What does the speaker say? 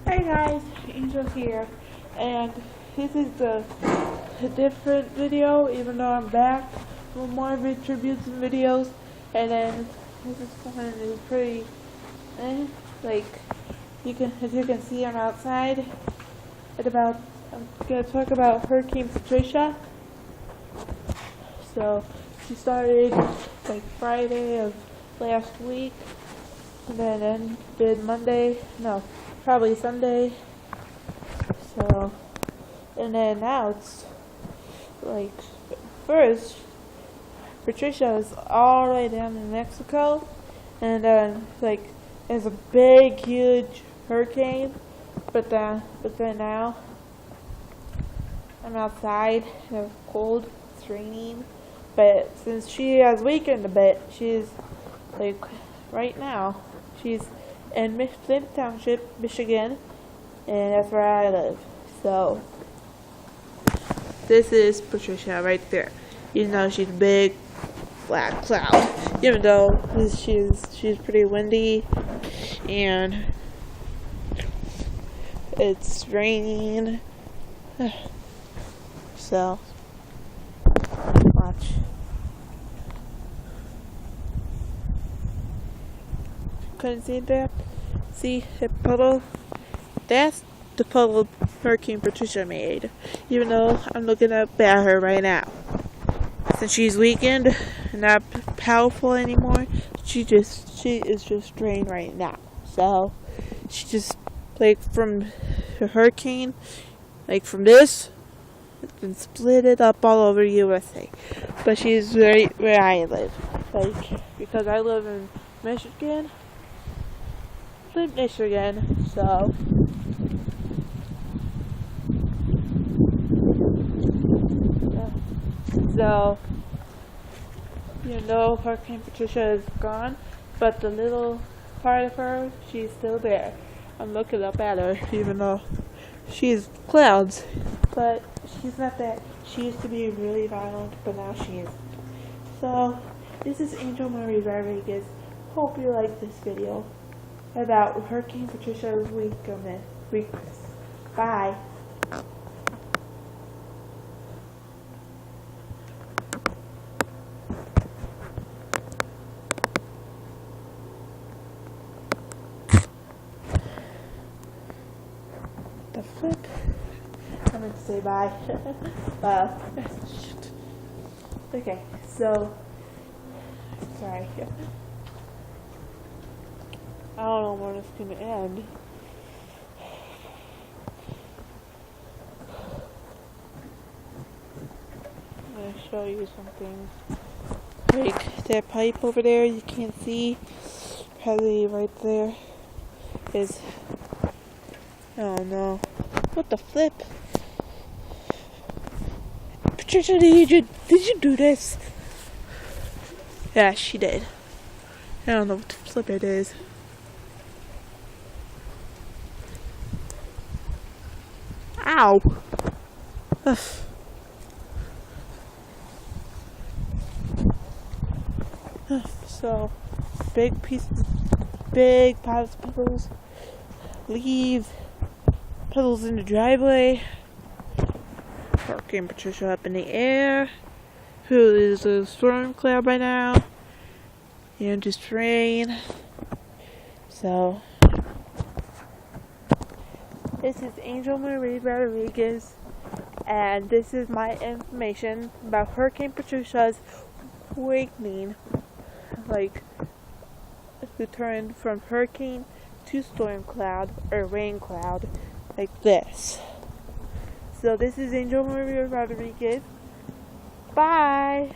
Hi guys, Angel here, and this is a different video, even though I'm back for more tributes and videos. And then this is one is pretty, like as you can see, I'm outside. I'm gonna talk about Hurricane Patricia. So she started like Friday of last week, and then ended Monday. No, probably Sunday. So, and then now it's like first Patricia was all the way down in Mexico, and then like there's a big, huge hurricane. But then now I'm outside. It's cold. It's raining. But since she has weakened a bit, she's like right now she's in Flint Township, Michigan, and that's where I live. So this is Patricia right there. Even though she's a big black cloud, even though she's pretty windy and it's raining. So watch. Couldn't see that? See the puddle? That's the puddle Hurricane Patricia made. Even though I'm looking up at her right now. Since she's weakened, not powerful anymore, she is just drained right now. So she just like from the hurricane, like from this, it's been split it up all over USA. But she's right where I live. Like, because I live in Michigan. So you know, Hurricane Patricia is gone, but the little part of her, she's still there. I'm looking up at her, even though she's clouds, but she's not that. She used to be really violent, but now she is. So this is Angel Marie Rodriguez. Hope you like this video about Hurricane Patricia's weakness. Bye. The flip. I'm going to say bye. Okay, so sorry. I don't know when it's going to end. I'm going to show you something. Like that pipe over there, you can't see. Probably right there is. Oh no. What the flip? Patricia, did you do this? Yeah, she did. I don't know what the flip it is. Ow! Ugh. So, big pieces, big piles of puddles, leaves, puddles in the driveway. Hurricane Patricia up in the air. Who is a storm cloud by now? And just rain. So this is Angel Marie Rodriguez, and this is my information about Hurricane Patricia's weakening, like who turned from hurricane to storm cloud or rain cloud, like this. So this is Angel Marie Rodriguez. Bye.